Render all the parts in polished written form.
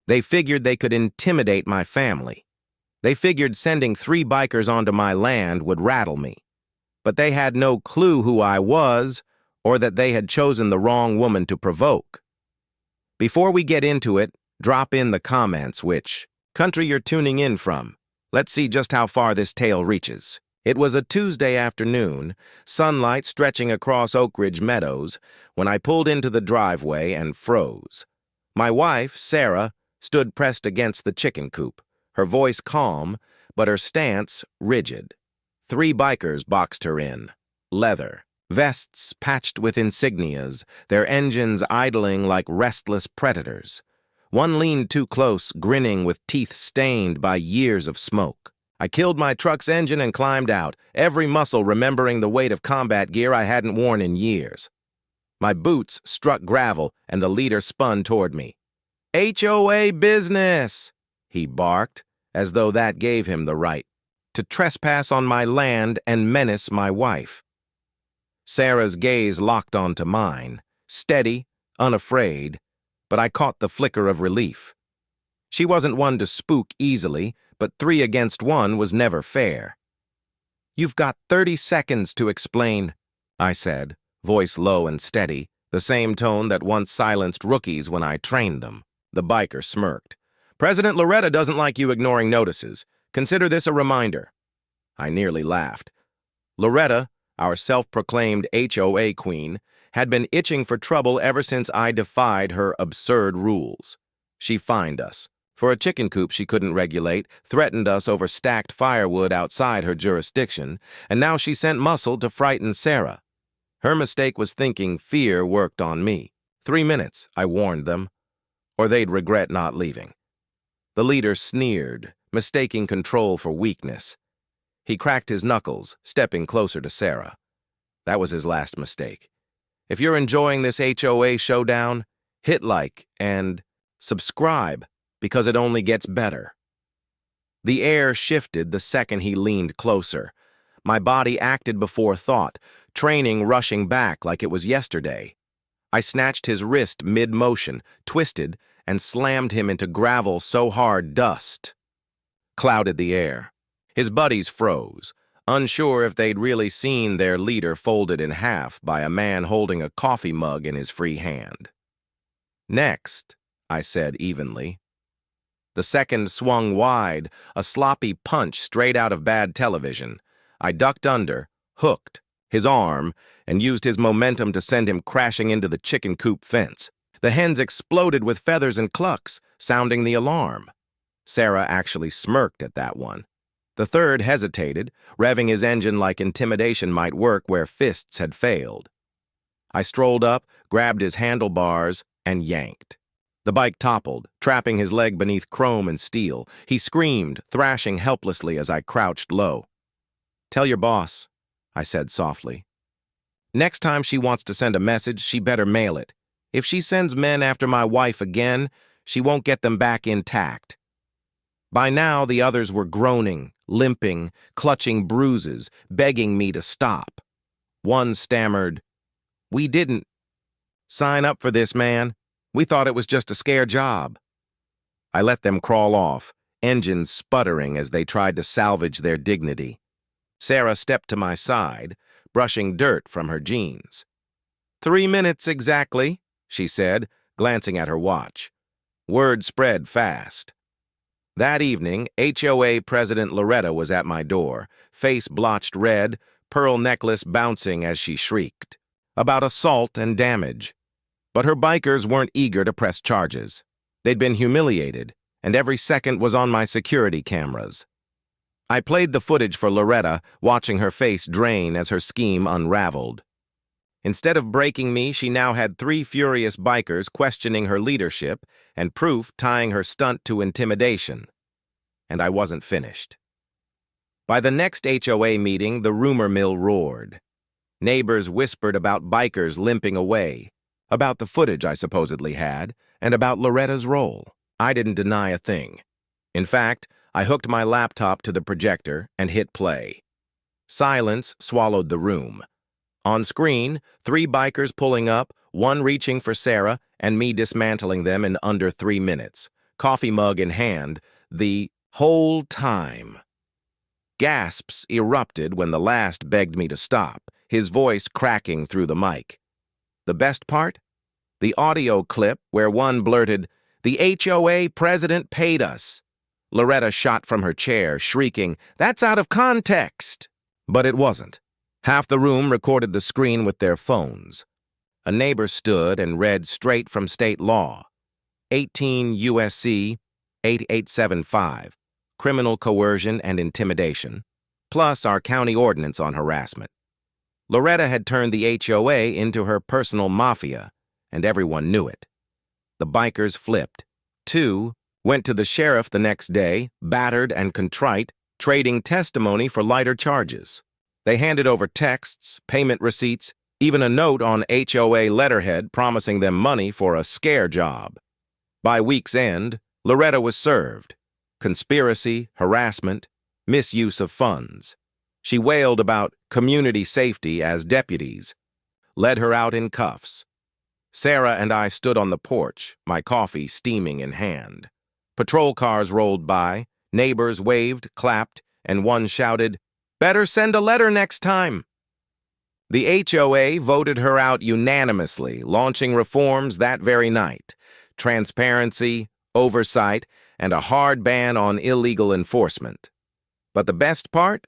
They figured they could intimidate my family. They figured sending 3 bikers onto my land would rattle me. But they had no clue who I was or that they had chosen the wrong woman to provoke. Before we get into it, drop in the comments which country you're tuning in from. Let's see just how far this tale reaches. It was a Tuesday afternoon, sunlight stretching across Oak Ridge Meadows, when I pulled into the driveway and froze. My wife, Sarah, stood pressed against the chicken coop, her voice calm, but her stance rigid. 3 bikers boxed her in. Leather. Vests patched with insignias, their engines idling like restless predators. One leaned too close, grinning with teeth stained by years of smoke. I killed my truck's engine and climbed out, every muscle remembering the weight of combat gear I hadn't worn in years. My boots struck gravel, and the leader spun toward me. "HOA business!" he barked, as though that gave him the right to trespass on my land and menace my wife. Sarah's gaze locked onto mine, steady, unafraid, but I caught the flicker of relief. She wasn't one to spook easily, but 3 against 1 was never fair. "You've got 30 seconds to explain," I said, voice low and steady, the same tone that once silenced rookies when I trained them. The biker smirked. "President Loretta doesn't like you ignoring notices. Consider this a reminder." I nearly laughed. Loretta, our self-proclaimed HOA queen, had been itching for trouble ever since I defied her absurd rules. She fined us. For a chicken coop she couldn't regulate, threatened us over stacked firewood outside her jurisdiction, and now she sent Muscle to frighten Sarah. Her mistake was thinking fear worked on me. 3 minutes, I warned them, or they'd regret not leaving. The leader sneered, mistaking control for weakness. He cracked his knuckles, stepping closer to Sarah. That was his last mistake. If you're enjoying this HOA showdown, hit like and subscribe, because it only gets better. The air shifted the second he leaned closer. My body acted before thought, training rushing back like it was yesterday. I snatched his wrist mid-motion, twisted, and slammed him into gravel so hard dust clouded the air. His buddies froze, unsure if they'd really seen their leader folded in half by a man holding a coffee mug in his free hand. "Next," I said evenly. The second swung wide, a sloppy punch straight out of bad television. I ducked under, hooked his arm, and used his momentum to send him crashing into the chicken coop fence. The hens exploded with feathers and clucks, sounding the alarm. Sarah actually smirked at that one. The third hesitated, revving his engine like intimidation might work where fists had failed. I strolled up, grabbed his handlebars, and yanked. The bike toppled, trapping his leg beneath chrome and steel. He screamed, thrashing helplessly as I crouched low. "Tell your boss," I said softly. "Next time she wants to send a message, she better mail it. If she sends men after my wife again, she won't get them back intact." By now, the others were groaning, limping, clutching bruises, begging me to stop. One stammered, "We didn't sign up for this, man. We thought it was just a scare job." I let them crawl off, engines sputtering as they tried to salvage their dignity. Sarah stepped to my side, brushing dirt from her jeans. 3 minutes exactly," she said, glancing at her watch. Word spread fast. That evening, HOA President Loretta was at my door, face blotched red, pearl necklace bouncing as she shrieked about assault and damage. But her bikers weren't eager to press charges. They'd been humiliated, and every second was on my security cameras. I played the footage for Loretta, watching her face drain as her scheme unraveled. Instead of breaking me, she now had 3 furious bikers questioning her leadership and proof tying her stunt to intimidation. And I wasn't finished. By the next HOA meeting, the rumor mill roared. Neighbors whispered about bikers limping away, about the footage I supposedly had, and about Loretta's role. I didn't deny a thing. In fact, I hooked my laptop to the projector and hit play. Silence swallowed the room. On screen, 3 bikers pulling up, one reaching for Sarah, and me dismantling them in under 3 minutes. coffee mug in hand, the whole time. Gasps erupted when the last begged me to stop, his voice cracking through the mic. The best part? The audio clip where one blurted, "The HOA president paid us." Loretta shot from her chair, shrieking, "That's out of context!" But it wasn't. Half the room recorded the screen with their phones. A neighbor stood and read straight from state law. 18 U.S.C. 8875, criminal coercion and intimidation, plus our county ordinance on harassment. Loretta had turned the HOA into her personal mafia, and everyone knew it. The bikers flipped. 2 went to the sheriff the next day, battered and contrite, trading testimony for lighter charges. They handed over texts, payment receipts, even a note on HOA letterhead promising them money for a scare job. By week's end, Loretta was served. Conspiracy, harassment, misuse of funds. She wailed about community safety as deputies, led her out in cuffs. Sarah and I stood on the porch, my coffee steaming in hand. Patrol cars rolled by, neighbors waved, clapped, and one shouted, "Better send a letter next time." The HOA voted her out unanimously, launching reforms that very night. Transparency, oversight, and a hard ban on illegal enforcement. But the best part?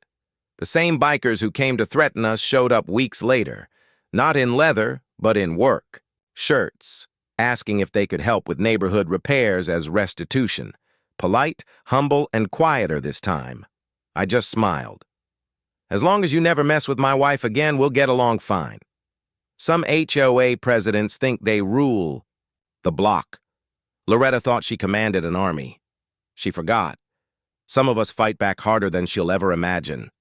The same bikers who came to threaten us showed up weeks later, not in leather, but in work, shirts, asking if they could help with neighborhood repairs as restitution. Polite, humble, and quieter this time. I just smiled. As long as you never mess with my wife again, we'll get along fine. Some HOA presidents think they rule the block. Loretta thought she commanded an army. She forgot. Some of us fight back harder than she'll ever imagine.